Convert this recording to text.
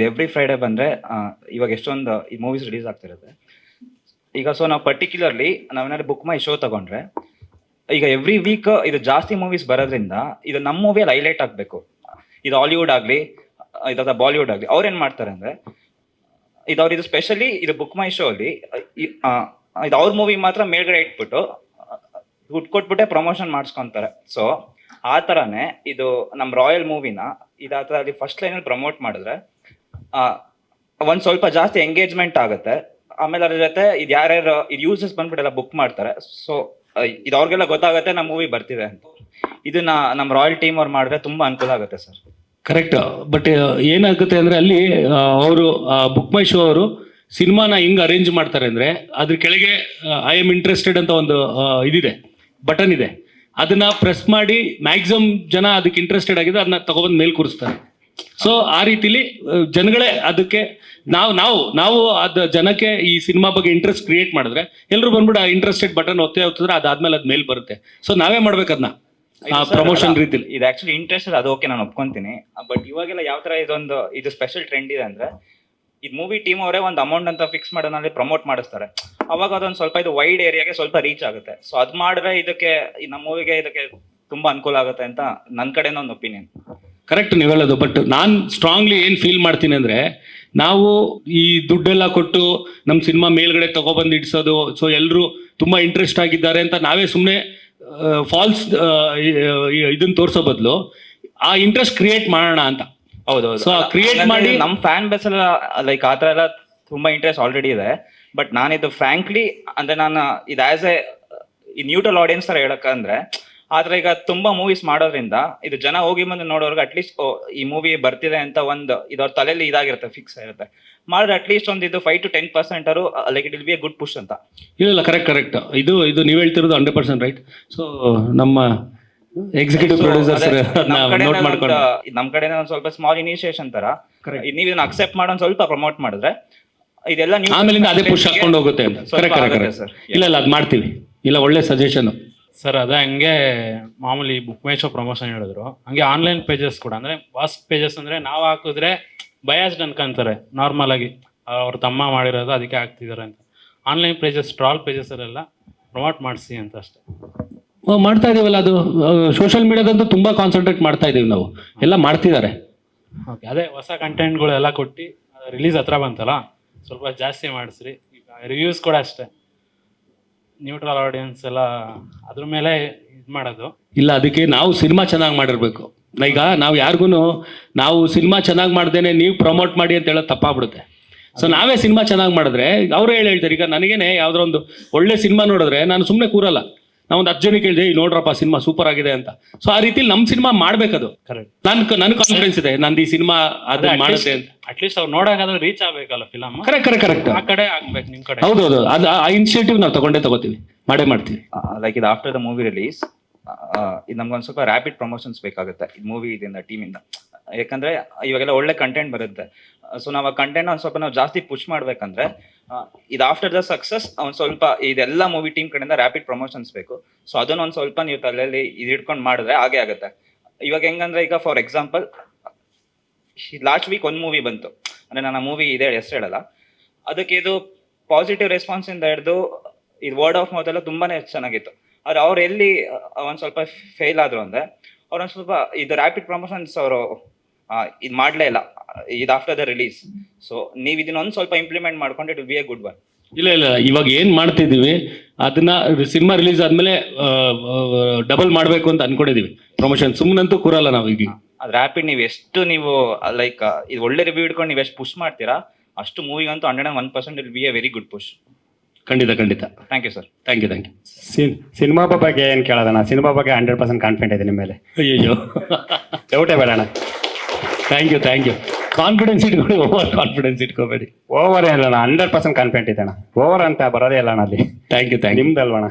Every Friday ಬಂದರೆ ಇವಾಗ ಎಷ್ಟೊಂದು ಈ ಮೂವೀಸ್ ರಿಲೀಸ್ ಆಗ್ತಿರುತ್ತೆ. ಈಗ ಸೊ ನಾವು ಪರ್ಟಿಕ್ಯುಲರ್ಲಿ ನಾವೇನಾದ್ರು ಬುಕ್ ಮೈ ಶೋ ತಗೊಂಡ್ರೆ ಈಗ ಎವ್ರಿ ವೀಕ್ ಇದು ಜಾಸ್ತಿ ಮೂವೀಸ್ ಬರೋದ್ರಿಂದ ಇದು ನಮ್ಮ ಮೂವಿಯಲ್ಲಿ ಹೈಲೈಟ್ ಆಗಬೇಕು. ಇದು ಹಾಲಿವುಡ್ ಆಗಲಿ ಇದಾದ ಬಾಲಿವುಡ್ ಆಗಲಿ ಅವ್ರೇನು ಮಾಡ್ತಾರೆ ಅಂದರೆ ಇದು ಸ್ಪೆಷಲಿ ಇದು ಬುಕ್ ಮೈ ಶೋ ಅಲ್ಲಿ ಇದು ಅವ್ರ ಮೂವಿ ಮಾತ್ರ ಮೇಲ್ಗಡೆ ಇಟ್ಬಿಟ್ಟು ದುಡ್ಡು ಕೊಟ್ಬಿಟ್ಟೆ ಪ್ರಮೋಷನ್ ಮಾಡಿಸ್ಕೊತಾರೆ. ಸೊ ಆ ಥರನೇ ಇದು ನಮ್ಮ ರಾಯಲ್ ಮೂವಿನ ಇದು ಆ ಥರ ಅಲ್ಲಿ ಫಸ್ಟ್ ಲೈನಲ್ಲಿ ಪ್ರಮೋಟ್ ಮಾಡಿದ್ರೆ ಒಂದು ಸ್ವಲ್ಪ ಜಾಸ್ತಿ ಎಂಗೇಜ್ಮೆಂಟ್ ಆಗುತ್ತೆ. ಆಮೇಲೆ ಅದ್ರ ಜೊತೆ ಇದು ಯಾರ್ಯಾರು ಇದು ಯೂಸರ್ಸ್ ಬಂದ್ಬಿಟ್ಟೆಲ್ಲ ಬುಕ್ ಮಾಡ್ತಾರೆ. ಸೊ ಇದು ಅವ್ರಿಗೆಲ್ಲ ಗೊತ್ತಾಗುತ್ತೆ ನಮ್ಮ ಮೂವಿ ಬರ್ತಿದೆ ಅಂತ. ಇದನ್ನ ನಮ್ಮ ರಾಯಲ್ ಟೀಮ್ ಅವ್ರು ಮಾಡಿದ್ರೆ ತುಂಬಾ ಅನುಕೂಲ ಆಗುತ್ತೆ ಸರ್. ಕರೆಕ್ಟ್. ಬಟ್ ಏನಾಗುತ್ತೆ ಅಂದ್ರೆ ಅಲ್ಲಿ ಅವರು ಬುಕ್ ಮೈ ಶೋ ಅವರು ಸಿನಿಮಾನ ಹಿಂಗ್ ಅರೇಂಜ್ ಮಾಡ್ತಾರೆ ಅಂದ್ರೆ ಅದ್ರ ಕೆಳಗೆ ಐ ಆಮ್ ಇಂಟ್ರೆಸ್ಟೆಡ್ ಅಂತ ಒಂದು ಇದಿದೆ, ಬಟನ್ ಇದೆ. ಅದನ್ನ ಪ್ರೆಸ್ ಮಾಡಿ ಮ್ಯಾಕ್ಸಿಮಮ್ ಜನ ಅದಕ್ಕೆ ಇಂಟ್ರೆಸ್ಟೆಡ್ ಆಗಿದೆ ಅದನ್ನ ತಗೊಬಂದು ಮೇಲ್ ಕೂರಿಸ್ತಾರೆ. ಸೊ ಆ ರೀತಿಲಿ ಜನಗಳೇ ಅದಕ್ಕೆ ನಾವು ಅದ ಜನಕ್ಕೆ ಈ ಸಿನಿಮಾ ಬಗ್ಗೆ ಇಂಟ್ರೆಸ್ಟ್ ಕ್ರಿಯೇಟ್ ಮಾಡಿದ್ರೆ ಎಲ್ಲರೂ ಬಂದ್ಬಿಟ್ಟು ಆ ಇಂಟ್ರೆಸ್ಟೆಡ್ ಬಟನ್ ಒತ್ತಿದ್ರೆ ಅದಾದ್ಮೇಲೆ ಅದ್ ಮೇಲ್ ಬರುತ್ತೆ. ಸೊ ನಾವೇ ಮಾಡ್ಬೇಕು ಅದನ್ನ ಪ್ರಮೋಷನ್ ರೀತಿಲಿ. ಇದು ಆಕ್ಚುಲಿ ಇಂಟ್ರೆಸ್ಟ್ ಅದು ಓಕೆ, ನಾನು ಒಪ್ಕೊಂತೀನಿ. ಬಟ್ ಇವಾಗೆಲ್ಲ ಯಾವ ತರ ಇದು ಸ್ಪೆಷಲ್ ಟ್ರೆಂಡ್ ಇದೆ ಅಂದ್ರೆ ಇದು ಮೂವಿ ಟೀಮ್ ಅವರೇ ಒಂದು ಅಮೌಂಟ್ ಅಂತ ಫಿಕ್ಸ್ ಮಾಡೋದ್ರಲ್ಲಿ ಪ್ರಮೋಟ್ ಮಾಡಿಸ್ತಾರೆ. ಅವಾಗ ಅದೊಂದು ಸ್ವಲ್ಪ ಇದು ವೈಡ್ ಏರಿಯಾಗೆ ಸ್ವಲ್ಪ ರೀಚ್ ಆಗುತ್ತೆ. ಸೊ ಅದ್ ಮಾಡಿದ್ರೆ ಇದಕ್ಕೆ ನಮ್ಮ ಮೂವಿಗೆ ಇದಕ್ಕೆ ತುಂಬಾ ಅನುಕೂಲ ಆಗುತ್ತೆ ಅಂತ ನನ್ನ ಕಡೆಯಿಂದ ಒಂದು ಒಪಿನಿಯನ್. ಕರೆಕ್ಟ್ ನೀವು ಹೇಳೋದು. ಬಟ್ ನಾನು ಸ್ಟ್ರಾಂಗ್ಲಿ ಏನು ಫೀಲ್ ಮಾಡ್ತೀನಿ ಅಂದರೆ ನಾವು ಈ ದುಡ್ಡೆಲ್ಲ ಕೊಟ್ಟು ನಮ್ಮ ಸಿನಿಮಾ ಮೇಲ್ಗಡೆ ತಗೊಬಂದು ಇಡ್ಸೋದು, ಸೊ ಎಲ್ಲರೂ ತುಂಬ ಇಂಟ್ರೆಸ್ಟ್ ಆಗಿದ್ದಾರೆ ಅಂತ ನಾವೇ ಸುಮ್ಮನೆ ಫಾಲ್ಸ್ ಇದನ್ನ ತೋರಿಸೋ ಬದಲು ಆ ಇಂಟ್ರೆಸ್ಟ್ ಕ್ರಿಯೇಟ್ ಮಾಡೋಣ ಅಂತ. ಹೌದೌದು. ಸೊ ಕ್ರಿಯೇಟ್ ಮಾಡಿ ನಮ್ಮ ಫ್ಯಾನ್ ಬೇಸ್ ಎಲ್ಲ ಲೈಕ್ ಆ ಥರ ಎಲ್ಲ ತುಂಬ ಇಂಟ್ರೆಸ್ಟ್ ಆಲ್ರೆಡಿ ಇದೆ. ಬಟ್ ನಾನಿದು ಫ್ರ್ಯಾಂಕ್ಲಿ ಅಂದರೆ ನಾನು ಇದು ಆ್ಯಸ್ ಎ ನ್ಯೂಟ್ರಲ್ ಆಡಿಯನ್ಸ್ ಥರ ಹೇಳಕ್ಕಂದ್ರೆ ಆದ್ರೆ ಈಗ ತುಂಬಾ ಮೂವೀಸ್ ಮಾಡೋದ್ರಿಂದ ಇದು ಜನ ಹೋಗಿ ಬಂದು ನೋಡೋರ್ಗೆ ಅಟ್ಲೀಸ್ಟ್ ಈ ಮೂವಿ ಬರ್ತಿದೆ ಅಂತ ಒಂದು ಇದವ್ರ ತಲೆಯಲ್ಲಿ ಇದಾಗಿರುತ್ತೆ, ಫಿಕ್ಸ್ ಆಗಿರುತ್ತೆ. ಮಾಡಿದ್ರೆ ಅಟ್ಲೀಸ್ಟ್ ಒಂದು ಇದು 5 to 10% like it will be A good push ಅಂತ. ಇಲ್ಲ ಕರೆಕ್ಟ್. ಇದು ನೀವು ಹೇಳ್ತಿರೋದು 100% ರೈಟ್. ಸೊ ನಮ್ಮ ಎಕ್ಸಿಕ್ಯೂಟಿವ್ ಪ್ರೊಡ್ಯೂಸರ್ಸ್ ನಮ್ಮ ಕಡೆ ಒಂದು ಸ್ವಲ್ಪ ಸ್ಮಾಲ್ ಇನಿಷಿಯೇಷನ್ ತರ ನೀವು ಇದನ್ನ ಅಕ್ಸೆಪ್ಟ್ ಮಾಡೋ ಸ್ವಲ್ಪ ಪ್ರಮೋಟ್ ಮಾಡಿದ್ರೆ ಇದೆಲ್ಲ ಆಮೇಲಿಂದ ಅದೇ ಪುಷ್ ಹಾಕೊಂಡು ಹೋಗುತ್ತೆ ಅಂತ. ಕರೆಕ್ಟ್. ಇಲ್ಲ ಅದು ಮಾಡ್ತೀವಿ. ಇಲ್ಲ ಒಳ್ಳೆ ಸಜೆಷನ್ ಸರ್. ಅದೇ ಹಂಗೆ ಮಾಮೂಲಿ ಬುಕ್ ಮೈ ಶೋ ಪ್ರಮೋಷನ್ ಹೇಳಿದ್ರು, ಹಂಗೆ ಆನ್ಲೈನ್ ಪೇಜಸ್ ಕೂಡ ಅಂದರೆ ವಾಸ್ಟ್ ಪೇಜಸ್ ಅಂದರೆ ನಾವು ಹಾಕಿದ್ರೆ ಬಯಾಸ್ಡ್ ಅನ್ಕೊಂತಾರೆ ನಾರ್ಮಲ್ ಆಗಿ, ಅವ್ರ ತಮ್ಮ ಮಾಡಿರೋದು ಅದಕ್ಕೆ ಹಾಕ್ತಿದ್ದಾರೆ ಅಂತ. ಆನ್ಲೈನ್ ಪೇಜಸ್ ಟ್ರಾಲ್ ಪೇಜಸ್ಸಲ್ಲೆಲ್ಲ ಪ್ರಮೋಟ್ ಮಾಡಿಸಿ ಅಂತ ಅಷ್ಟೇ ಮಾಡ್ತಾ ಇದೀವಲ್ಲ. ಅದು ಸೋಷಿಯಲ್ ಮೀಡಿಯಾದಂತೂ ತುಂಬ ಕಾನ್ಸಂಟ್ರೇಟ್ ಮಾಡ್ತಾ ಇದೀವಿ ನಾವು, ಎಲ್ಲ ಮಾಡ್ತಿದ್ದಾರೆ. ಓಕೆ, ಅದೇ ಹೊಸ ಕಂಟೆಂಟ್ಗಳು ಎಲ್ಲ ಕೊಟ್ಟು ರಿಲೀಸ್ ಹತ್ರ ಬಂತಲ್ಲ ಸ್ವಲ್ಪ ಜಾಸ್ತಿ ಮಾಡಿಸ್ರಿ. ಈಗ ರಿವ್ಯೂಸ್ ಕೂಡ ಅಷ್ಟೇ ನ್ಯೂಟ್ರಲ್ ಆಡಿಯನ್ಸ್ ಎಲ್ಲ ಅದ್ರ ಮೇಲೆ ಇದು ಮಾಡೋದು ಇಲ್ಲ. ಅದಕ್ಕೆ ನಾವು ಸಿನಿಮಾ ಚೆನ್ನಾಗಿ ಮಾಡಿರ್ಬೇಕು. ಈಗ ನಾವು ಯಾರಿಗೂ ನಾವು ಸಿನಿಮಾ ಚೆನ್ನಾಗಿ ಮಾಡ್ದೇನೆ ನೀವು ಪ್ರಮೋಟ್ ಮಾಡಿ ಅಂತ ಹೇಳೋದು ತಪ್ಪಾಗ್ಬಿಡುತ್ತೆ. ಸೊ ನಾವೇ ಸಿನಿಮಾ ಚೆನ್ನಾಗಿ ಮಾಡಿದ್ರೆ ಅವರೇ ಹೇಳ್ತಾರೆ. ಈಗ ನನಗೇನೆ ಯಾವ್ದಾರ ಒಂದು ಒಳ್ಳೆ ಸಿನಿಮಾ ನೋಡಿದ್ರೆ ನಾನು ಸುಮ್ಮನೆ ಕೂರಲ್ಲ, ನಾವು ಒಂದು 10 ಜನಕ್ಕೆ ಹೇಳಿದೆ ನೋಡ್ರಪ್ಪ ಸಿನಿಮಾ ಸೂಪರ್ ಆಗಿದೆ ಅಂತ. ಸೊ ಆ ರೀತಿ ನಮ್ಮ ಸಿನಿಮಾ ಮಾಡ್ಬೇಕದು. ಕರೆಕ್ಟ್. ನನ್ ಕಾನ್ಫಿಡೆನ್ಸ್ ಇದೆ ನಂದು ಈ ಸಿನಿಮಾ ಅದು ಮಾಡುತ್ತೆ ಅಂತ. ಅಟ್ಲೀಸ್ಟ್ ಅವ್ರು ನೋಡೋಕ್ಕಾದ್ರೂ ರೀಚ್ ಆಗ್ಬೇಕಲ್ಲ ಫಿಲಮ್. ಕರೆಕ್ಟ್. ಆ ಕಡೆ ಆಗ್ಬೇಕು ನಿಮ್ ಕಡೆ. ಹೌದೌದು. ಅದು ಆ ಇನಿಷಿಯೇಟಿವ್ ನಾವು ತಗೋತೀವಿ, ಮಾಡ್ತೀವಿ. ಲೈಕ್ ಇದು ಆಫ್ಟರ್ ದ ಮೂವಿ ರಿಲೀಸ್ ಇದು ನಮ್ಗೊಂದು ಸ್ವಲ್ಪ ರ್ಯಾಪಿಡ್ ಪ್ರಮೋಷನ್ಸ್ ಬೇಕಾಗುತ್ತೆ ಈ ಮೂವಿ ಇದರಿಂದ ಟೀಮಿಂದ. ಯಾಕಂದ್ರೆ ಇವಾಗೆಲ್ಲ ಒಳ್ಳೆ ಕಂಟೆಂಟ್ ಬರುತ್ತೆ. ಸೊ ನಾವು ಆ ಕಂಟೆಂಟ್ ಒಂದು ಸ್ವಲ್ಪ ನಾವು ಜಾಸ್ತಿ ಪುಷ್ ಮಾಡ್ಬೇಕಂದ್ರೆ ಇದು ಆಫ್ಟರ್ ದ ಸಕ್ಸಸ್ ಒಂದು ಸ್ವಲ್ಪ ಇದೆಲ್ಲ ಮೂವಿ ಟೀಮ್ ಕಡೆಯಿಂದ ರ್ಯಾಪಿಡ್ ಪ್ರಮೋಷನ್ಸ್ ಬೇಕು. ಸೊ ಅದನ್ನ ಒಂದು ಸ್ವಲ್ಪ ನೀವು ತಲೆಯಲ್ಲಿ ಇದು ಇಟ್ಕೊಂಡು ಮಾಡಿದ್ರೆ ಹಾಗೆ ಆಗುತ್ತೆ. ಇವಾಗ ಹೆಂಗಂದ್ರೆ ಈಗ ಫಾರ್ ಎಕ್ಸಾಂಪಲ್ ಲಾಸ್ಟ್ ವೀಕ್ ಒಂದು ಮೂವಿ ಬಂತು, ಅಂದ್ರೆ ನಾನು ಆ ಮೂವಿ ಇದೆ ಹೆಸರು ಹೇಳಲ್ಲ, ಅದಕ್ಕೆ ಇದು ಪಾಸಿಟಿವ್ ರೆಸ್ಪಾನ್ಸ್ ಇಂದ ಹಿಡಿದು ಇದು ವರ್ಡ್ ಆಫ್ ಮೌತ್ ಎಲ್ಲ ತುಂಬಾನೇ ಚೆನ್ನಾಗಿತ್ತು. ಆದ್ರೆ ಅವ್ರು ಎಲ್ಲಿ ಒಂದ್ ಸ್ವಲ್ಪ ಫೇಲ್ ಆದ್ರು ಅಂದ್ರೆ ಅವ್ರೊಂದ್ ಸ್ವಲ್ಪ ಇದು ರ್ಯಾಪಿಡ್ ಪ್ರಮೋಷನ್ಸ್ ಅವರು ಇದು ಮಾಡ್ಲೇ ಇಲ್ಲ ಇದು ಆಫ್ಟರ್ ದ ರಿಲೀಸ್. ಸೊ ನೀವು ಇದನ್ನ ಒಂದ್ ಸ್ವಲ್ಪ ಇಂಪ್ಲಿಮೆಂಟ್ ಮಾಡ್ಕೊಂಡು it will be A good one. ಇಲ್ಲ ಇವಾಗ ಏನ್ ಮಾಡ್ತಿದೀವಿ ಅದನ್ನ ಸಿನಿಮಾ ರಿಲೀಸ್ ಆದ್ಮೇಲೆ ಡಬಲ್ ಮಾಡ್ಬೇಕು ಅಂತ ಅನ್ಕೊಂಡಿದೀವಿ ಪ್ರಮೋಷನ್. ಸುಮ್ಮನಂತೂ ಕೂರಲ್ಲ ನಾವು. ಈಗ ಅದು ರ್ಯಾಪಿಡ್ ನೀವು ಲೈಕ್ ಇದು ಒಳ್ಳೆ ರಿವ್ಯೂ ಇಟ್ಕೊಂಡು ನೀವು ಎಷ್ಟು ಪುಷ್ ಮಾಡ್ತೀರಾ ಅಷ್ಟು ಮೂವಿಗಂತೂ 101% it be a very good push. ಖಂಡಿತ. Thank you sir. Thank you. Cinema ಬಗ್ಗೆ ಏನು ಕೇಳೋದಣ್ಣ? ಸಿನಿಮಾ ಬಗ್ಗೆ 100% ಕಾನ್ಫಿಡೆಂಟ್ ಇದೆ ನಿಮ್ಮ ಮೇಲೆ. ಅಯ್ಯೋ ಡೌಟೇ ಬೇಡ ಅಣ್ಣ. Thank you. ಕಾನ್ಫಿಡೆನ್ಸ್ ಇಟ್ಕೊಳ್ಳಿ, ಓವರ್ ಕಾನ್ಫಿಡೆನ್ಸ್ ಇಟ್ಕೋಬೇಡಿ. ಓವರ್ ಏನಲ್ಲ, 100% ಕಾನ್ಫಿಡೆಂಟ್ ಇದೆ ಅಣ್ಣ. ಓವರ್ ಅಂತ ಬರೋದೇ ಇಲ್ಲ ಅಣ್ಣ ಅಲ್ಲಿ. Thank you. ನಿಮ್ದಲ್ವಣ್ಣ.